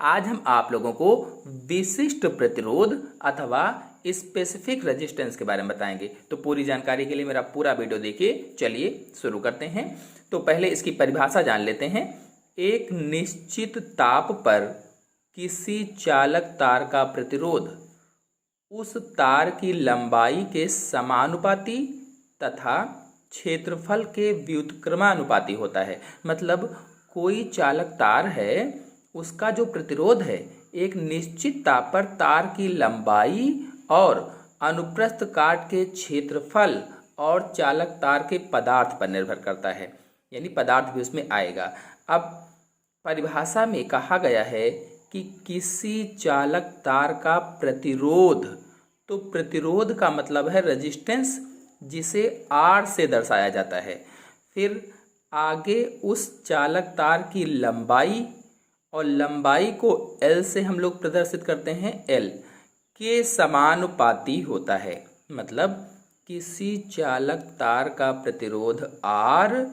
आज हम आप लोगों को विशिष्ट प्रतिरोध अथवा स्पेसिफिक रेजिस्टेंस के बारे में बताएंगे। तो पूरी जानकारी के लिए मेरा पूरा वीडियो देखिए। चलिए शुरू करते हैं। तो पहले इसकी परिभाषा जान लेते हैं। एक निश्चित ताप पर किसी चालक तार का प्रतिरोध उस तार की लंबाई के समानुपाती तथा क्षेत्रफल के व्युत्क्रमानुपाती होता है। मतलब कोई चालक तार है, उसका जो प्रतिरोध है एक निश्चित ताप पर तार की लंबाई और अनुप्रस्थ काट के क्षेत्रफल और चालक तार के पदार्थ पर निर्भर करता है, यानी पदार्थ भी उसमें आएगा। अब परिभाषा में कहा गया है कि किसी चालक तार का प्रतिरोध, तो प्रतिरोध का मतलब है रेजिस्टेंस, जिसे R से दर्शाया जाता है। फिर आगे उस चालक तार की लंबाई, और लंबाई को L से हम लोग प्रदर्शित करते हैं, L के समानुपाती होता है। मतलब किसी चालक तार का प्रतिरोध R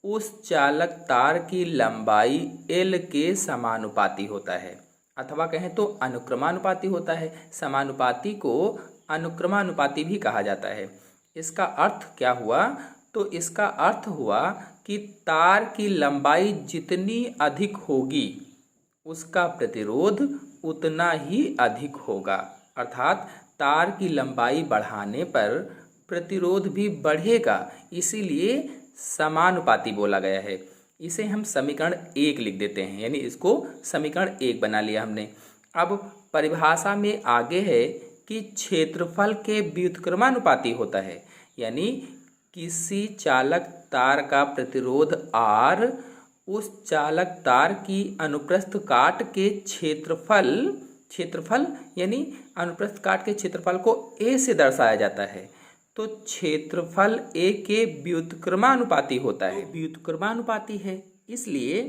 उस चालक तार की लंबाई L के समानुपाती होता है, अथवा कहें तो अनुक्रमानुपाती होता है। समानुपाती को अनुक्रमानुपाती भी कहा जाता है। इसका अर्थ क्या हुआ? तो इसका अर्थ हुआ कि तार की लंबाई जितनी अधिक होगी उसका प्रतिरोध उतना ही अधिक होगा। अर्थात तार की लंबाई बढ़ाने पर प्रतिरोध भी बढ़ेगा, इसीलिए समानुपाती बोला गया है। इसे हम समीकरण 1 लिख देते हैं, यानी इसको समीकरण 1 बना लिया हमने। अब परिभाषा में आगे है कि क्षेत्रफल के व्युत्क्रमानुपाती होता है, यानी किसी चालक तार का प्रतिरोध R उस चालक तार की अनुप्रस्थ काट के क्षेत्रफल यानी अनुप्रस्थ काट के क्षेत्रफल को A से दर्शाया जाता है। तो क्षेत्रफल A के व्युत्क्रमानुपाती होता है। व्युत्क्रमानुपाती है, इसलिए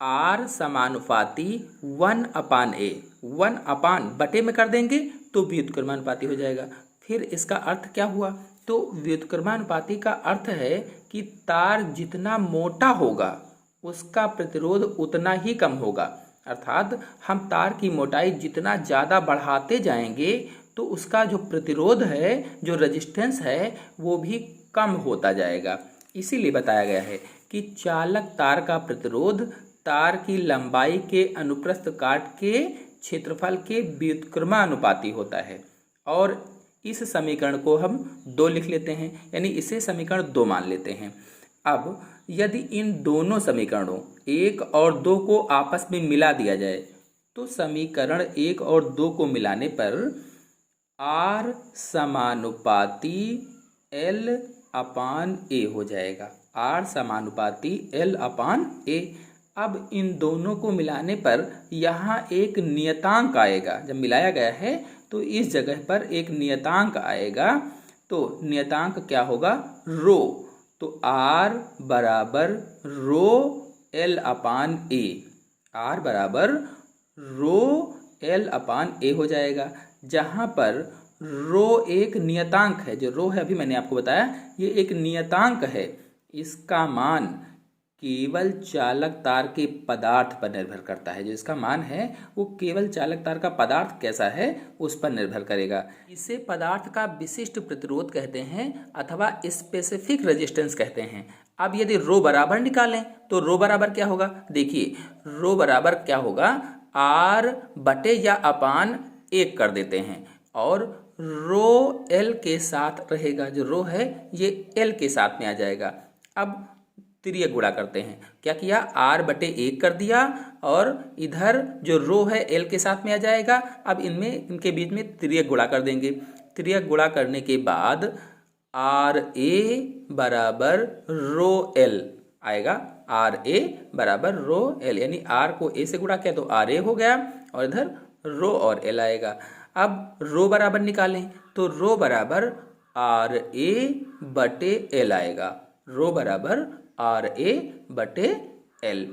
R समानुपाती 1/A, 1 बटे में कर देंगे तो व्युत्क्रमानुपाती हो जाएगा। फिर इसका अर्थ क्या हुआ? तो व्युत्क्रमानुपाती का अर्थ है कि तार जितना मोटा होगा उसका प्रतिरोध उतना ही कम होगा। अर्थात हम तार की मोटाई जितना ज़्यादा बढ़ाते जाएंगे तो उसका जो प्रतिरोध है, जो रेजिस्टेंस है, वो भी कम होता जाएगा। इसीलिए बताया गया है कि चालक तार का प्रतिरोध तार की लंबाई के अनुप्रस्थ काट के क्षेत्रफल के व्युत्क्रमानुपाती होता है। और इस समीकरण को हम 2 लिख लेते हैं, यानी इसे समीकरण 2 मान लेते हैं। अब यदि इन दोनों समीकरणों 1 और 2 को आपस में मिला दिया जाए तो समीकरण 1 और 2 को मिलाने पर R समानुपाती L/A हो जाएगा। R समानुपाती L/A। अब इन दोनों को मिलाने पर यहाँ एक नियतांक आएगा। जब मिलाया गया है तो इस जगह पर एक नियतांक आएगा। तो नियतांक क्या होगा? रो। तो R बराबर रो L/A, R बराबर रो L/A हो जाएगा, जहाँ पर रो एक नियतांक है। जो रो है अभी मैंने आपको बताया, ये एक नियतांक है। इसका मान केवल चालक तार के पदार्थ पर निर्भर करता है। जो इसका मान है वो केवल चालक तार का पदार्थ कैसा है उस पर निर्भर करेगा। इसे पदार्थ का विशिष्ट प्रतिरोध कहते हैं अथवा स्पेसिफिक रेजिस्टेंस कहते हैं। अब यदि रो बराबर निकालें तो रो बराबर क्या होगा? देखिए, रो बराबर क्या होगा? R बटे या अपान 1 कर देते हैं, और रो L के साथ रहेगा। जो रो है ये L के साथ में आ जाएगा। अब तिर्यक गुणा करते हैं। क्या किया? R बटे 1 कर दिया, और इधर जो रो है L के साथ में आ जाएगा। अब इनके बीच में तिर्यक गुणा कर देंगे। तिर्यक गुणा करने के बाद RA बराबर रो L आएगा। RA बराबर रो L, यानी R को A से गुणा किया तो RA हो गया, और इधर रो और L आएगा। अब रो बराबर निकालें तो रो बराबर RA बटे L आएगा। रो बराबर RA बटे L।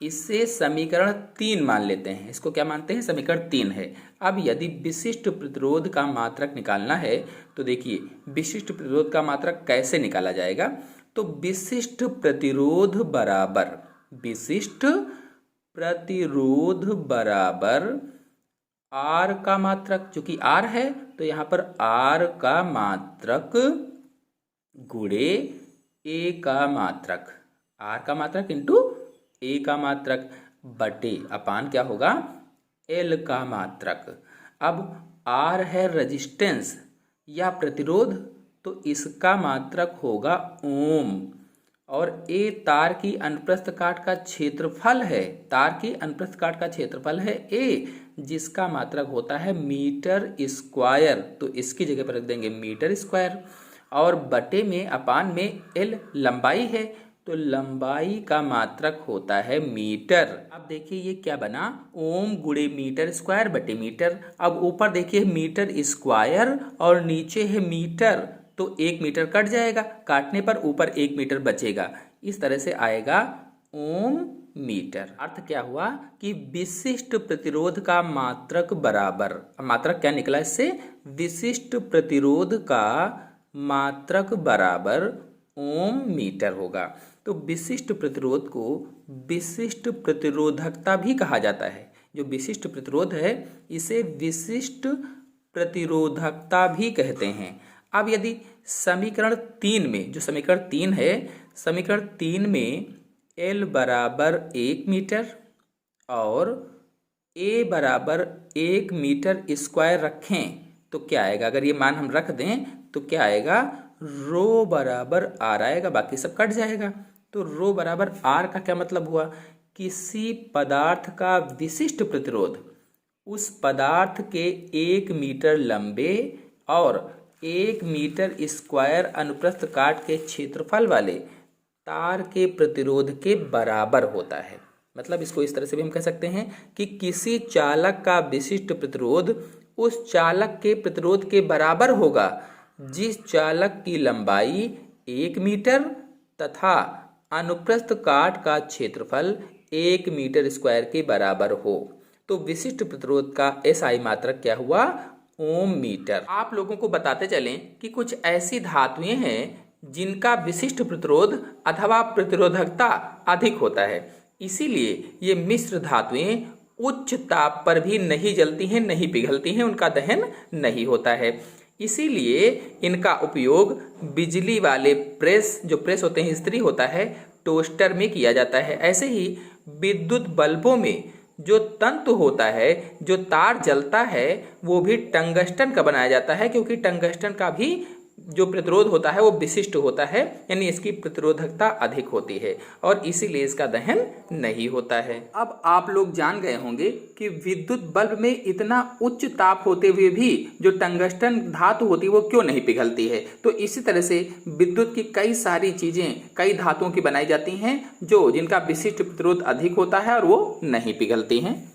इससे समीकरण 3 मान लेते हैं। इसको क्या मानते हैं? समीकरण 3 है। अब यदि विशिष्ट प्रतिरोध का मात्रक निकालना है तो देखिए, विशिष्ट प्रतिरोध का मात्रक कैसे निकाला जाएगा? तो विशिष्ट प्रतिरोध बराबर विशिष्ट प्रतिरोध बराबर आर का मात्रक, चूंकि आर है तो यहाँ पर आर का मात्रक गुणे ए का मात्रक, आर का मात्रक इंटू ए का मात्रक बटे अपान क्या होगा एल का मात्रक। अब आर है रेजिस्टेंस या प्रतिरोध, तो इसका मात्रक होगा ओम, और ए तार की अनुप्रस्थ काट का क्षेत्रफल है, तार की अनुप्रस्थ काट का क्षेत्रफल है ए, जिसका मात्रक होता है मीटर स्क्वायर, तो इसकी जगह पर रख देंगे मीटर स्क्वायर, और बटे में अपान में एल लंबाई है, तो लंबाई का मात्रक होता है मीटर। अब देखिए ये क्या बना, ओम गुणे मीटर स्क्वायर बटे मीटर। अब ऊपर देखिए मीटर स्क्वायर और नीचे है मीटर, तो 1 मीटर कट जाएगा, काटने पर ऊपर 1 मीटर बचेगा, इस तरह से आएगा ओम मीटर। अर्थ क्या हुआ कि विशिष्ट प्रतिरोध का मात्रक बराबर, मात्रक क्या निकला इससे, विशिष्ट प्रतिरोध का मात्रक बराबर ओम मीटर होगा। तो विशिष्ट प्रतिरोध को विशिष्ट प्रतिरोधकता भी कहा जाता है, जो विशिष्ट प्रतिरोध है इसे विशिष्ट प्रतिरोधकता भी कहते हैं। अब यदि समीकरण 3 में, जो समीकरण 3 है, समीकरण 3 में L बराबर 1 मीटर और A बराबर 1 मीटर स्क्वायर रखें तो क्या आएगा, अगर ये मान हम रख दें तो क्या आएगा, रो बराबर आर आएगा, बाकी सब कट जाएगा। तो रो बराबर आर का क्या मतलब हुआ, किसी पदार्थ का विशिष्ट प्रतिरोध उस पदार्थ के 1 मीटर लंबे और 1 मीटर स्क्वायर अनुप्रस्थ काट के क्षेत्रफल वाले तार के प्रतिरोध के बराबर होता है। मतलब इसको इस तरह से भी हम कह सकते हैं कि किसी चालक का विशिष्ट प्रतिरोध उस चालक के प्रतिरोध के बराबर होगा जिस चालक की लंबाई 1 मीटर तथा अनुप्रस्थ काट का क्षेत्रफल 1 मीटर स्क्वायर के बराबर हो। तो विशिष्ट प्रतिरोध का एसआई मात्रक क्या हुआ, ओम मीटर। आप लोगों को बताते चलें कि कुछ ऐसी धातुएं हैं जिनका विशिष्ट प्रतिरोध अथवा प्रतिरोधकता अधिक होता है, इसीलिए ये मिश्र धातुएं उच्च ताप पर भी नहीं जलती हैं, नहीं पिघलती हैं, उनका दहन नहीं होता है। इसीलिए इनका उपयोग बिजली वाले प्रेस, जो प्रेस होते हैं, इस्त्री होता है, टोस्टर में किया जाता है। ऐसे ही विद्युत बल्बों में जो तंतु होता है, जो तार जलता है, वो भी टंगस्टन का बनाया जाता है, क्योंकि टंगस्टन का भी जो प्रतिरोध होता है वो विशिष्ट होता है, यानी इसकी प्रतिरोधकता अधिक होती है और इसीलिए इसका दहन नहीं होता है। अब आप लोग जान गए होंगे कि विद्युत बल्ब में इतना उच्च ताप होते हुए भी जो टंगस्टन धातु होती है वो क्यों नहीं पिघलती है। तो इसी तरह से विद्युत की कई सारी चीजें कई धातुओं की बनाई जाती हैं जो जिनका विशिष्ट प्रतिरोध अधिक होता है और वो नहीं पिघलती हैं।